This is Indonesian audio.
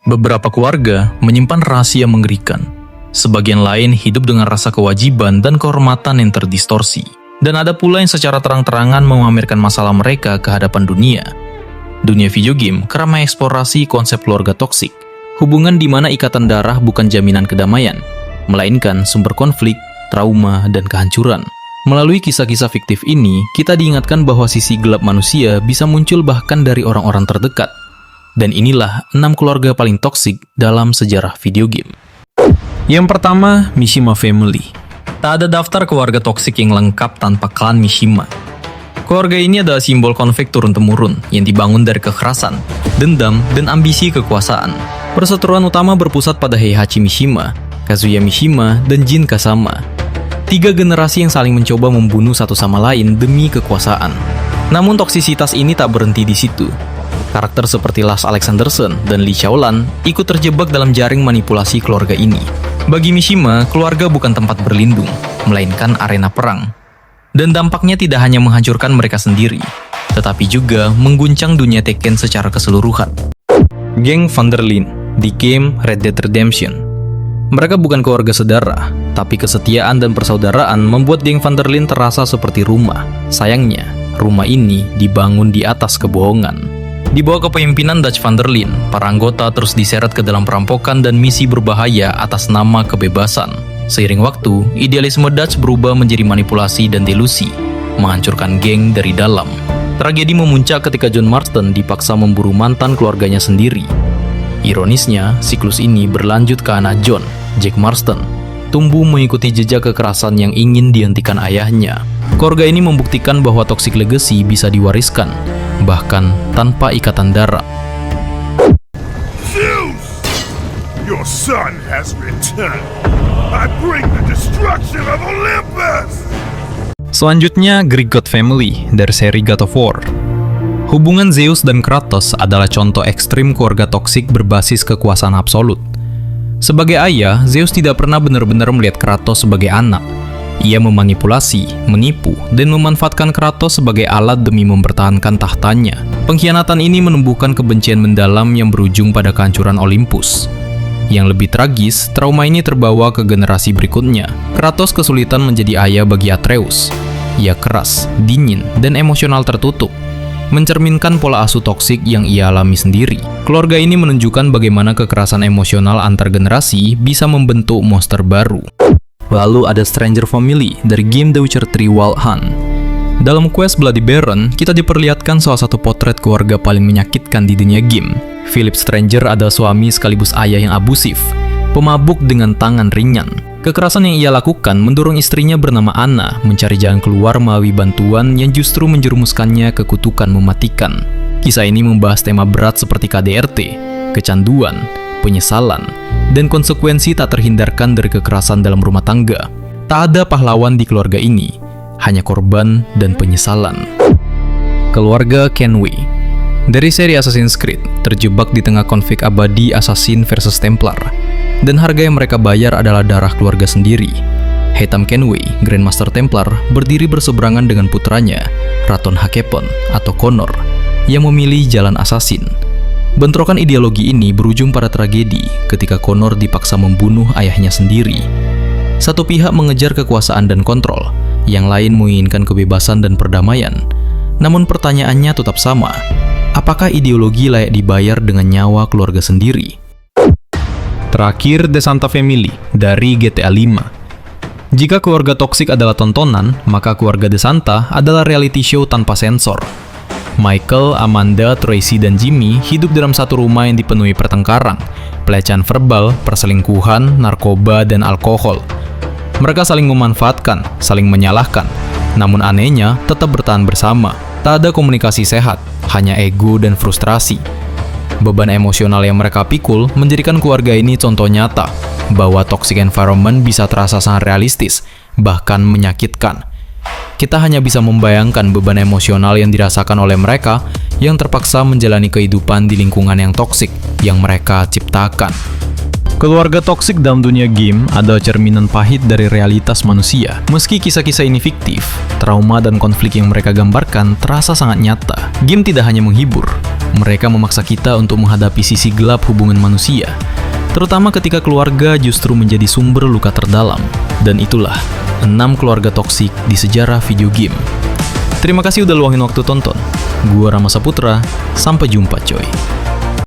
Beberapa keluarga menyimpan rahasia mengerikan. Sebagian lain hidup dengan rasa kewajiban dan kehormatan yang terdistorsi. Dan ada pula yang secara terang-terangan memamerkan masalah mereka ke hadapan dunia. Dunia video game kerap mengeksplorasi konsep keluarga toksik. Hubungan di mana ikatan darah bukan jaminan kedamaian, melainkan sumber konflik, trauma, dan kehancuran. Melalui kisah-kisah fiktif ini, kita diingatkan bahwa sisi gelap manusia bisa muncul bahkan dari orang-orang terdekat. Dan inilah 6 keluarga paling toksik dalam sejarah video game. Yang pertama, Mishima Family. Tak ada daftar keluarga toksik yang lengkap tanpa klan Mishima. Keluarga ini adalah simbol konflik turun-temurun yang dibangun dari kekerasan, dendam, dan ambisi kekuasaan. Perseteruan utama berpusat pada Heihachi Mishima, Kazuya Mishima, dan Jin Kazama. 3 generasi yang saling mencoba membunuh satu sama lain demi kekuasaan. Namun toksisitas ini tak berhenti di situ. Karakter seperti Lars Alexanderson dan Lee Shaolan ikut terjebak dalam jaring manipulasi keluarga ini. Bagi Mishima, keluarga bukan tempat berlindung, melainkan arena perang. Dan dampaknya tidak hanya menghancurkan mereka sendiri, tetapi juga mengguncang dunia Tekken secara keseluruhan. Geng Van der Linde di game Red Dead Redemption. Mereka bukan keluarga sedarah, tapi kesetiaan dan persaudaraan membuat geng Van der Linde terasa seperti rumah. Sayangnya, rumah ini dibangun di atas kebohongan. Di bawah kepemimpinan Dutch Van der Linde, para anggota terus diseret ke dalam perampokan dan misi berbahaya atas nama kebebasan. Seiring waktu, idealisme Dutch berubah menjadi manipulasi dan delusi, menghancurkan geng dari dalam. Tragedi memuncak ketika John Marston dipaksa memburu mantan keluarganya sendiri. Ironisnya, siklus ini berlanjut ke anak John, Jack Marston, tumbuh mengikuti jejak kekerasan yang ingin dihentikan ayahnya. Keluarga ini membuktikan bahwa toxic legacy bisa diwariskan, bahkan tanpa ikatan darah. Zeus! Your son has returned. I bring the destruction of Olympus! Selanjutnya, Greek God Family dari seri God of War. Hubungan Zeus dan Kratos adalah contoh ekstrim keluarga toksik berbasis kekuasaan absolut. Sebagai ayah, Zeus tidak pernah benar-benar melihat Kratos sebagai anak. Ia memanipulasi, menipu, dan memanfaatkan Kratos sebagai alat demi mempertahankan tahtanya. Pengkhianatan ini menumbuhkan kebencian mendalam yang berujung pada kehancuran Olympus. Yang lebih tragis, trauma ini terbawa ke generasi berikutnya. Kratos kesulitan menjadi ayah bagi Atreus. Ia keras, dingin, dan emosional tertutup, mencerminkan pola asuh toksik yang ia alami sendiri. Keluarga ini menunjukkan bagaimana kekerasan emosional antar generasi bisa membentuk monster baru. Lalu ada Stranger Family dari game The Witcher 3 Wild Hunt. Dalam quest Bloody Baron, kita diperlihatkan salah satu potret keluarga paling menyakitkan di dunia game. Philip Stranger adalah suami sekaligus ayah yang abusif, pemabuk dengan tangan ringan. Kekerasan yang ia lakukan mendorong istrinya bernama Anna mencari jalan keluar melalui bantuan yang justru menjerumuskannya ke kutukan mematikan. Kisah ini membahas tema berat seperti KDRT, kecanduan, penyesalan, dan konsekuensi tak terhindarkan dari kekerasan dalam rumah tangga. Tak ada pahlawan di keluarga ini, hanya korban dan penyesalan. Keluarga Kenway dari seri Assassin's Creed, terjebak di tengah konflik abadi Assassin versus Templar, dan harga yang mereka bayar adalah darah keluarga sendiri. Haytham Kenway, Grandmaster Templar, berdiri berseberangan dengan putranya, Raton Hakepon atau Connor, yang memilih jalan assassin. Bentrokan ideologi ini berujung pada tragedi ketika Connor dipaksa membunuh ayahnya sendiri. Satu pihak mengejar kekuasaan dan kontrol, yang lain menginginkan kebebasan dan perdamaian. Namun pertanyaannya tetap sama, apakah ideologi layak dibayar dengan nyawa keluarga sendiri? Terakhir, The Santa Family dari GTA 5. Jika keluarga toksik adalah tontonan, maka keluarga The Santa adalah reality show tanpa sensor. Michael, Amanda, Tracy, dan Jimmy hidup dalam satu rumah yang dipenuhi pertengkaran, pelecehan verbal, perselingkuhan, narkoba, dan alkohol. Mereka saling memanfaatkan, saling menyalahkan, namun anehnya tetap bertahan bersama. Tak ada komunikasi sehat, hanya ego dan frustrasi. Beban emosional yang mereka pikul menjadikan keluarga ini contoh nyata bahwa toxic environment bisa terasa sangat realistis, bahkan menyakitkan. Kita hanya bisa membayangkan beban emosional yang dirasakan oleh mereka yang terpaksa menjalani kehidupan di lingkungan yang toksik yang mereka ciptakan. Keluarga toksik dalam dunia game adalah cerminan pahit dari realitas manusia. Meski kisah-kisah ini fiktif, trauma dan konflik yang mereka gambarkan terasa sangat nyata. Game tidak hanya menghibur, Mereka memaksa kita untuk menghadapi sisi gelap hubungan manusia, terutama ketika keluarga justru menjadi sumber luka terdalam. Dan itulah 6 keluarga toksik di sejarah video game. Terima kasih udah luangin waktu tonton. Gua Rama Saputra, sampai jumpa coy.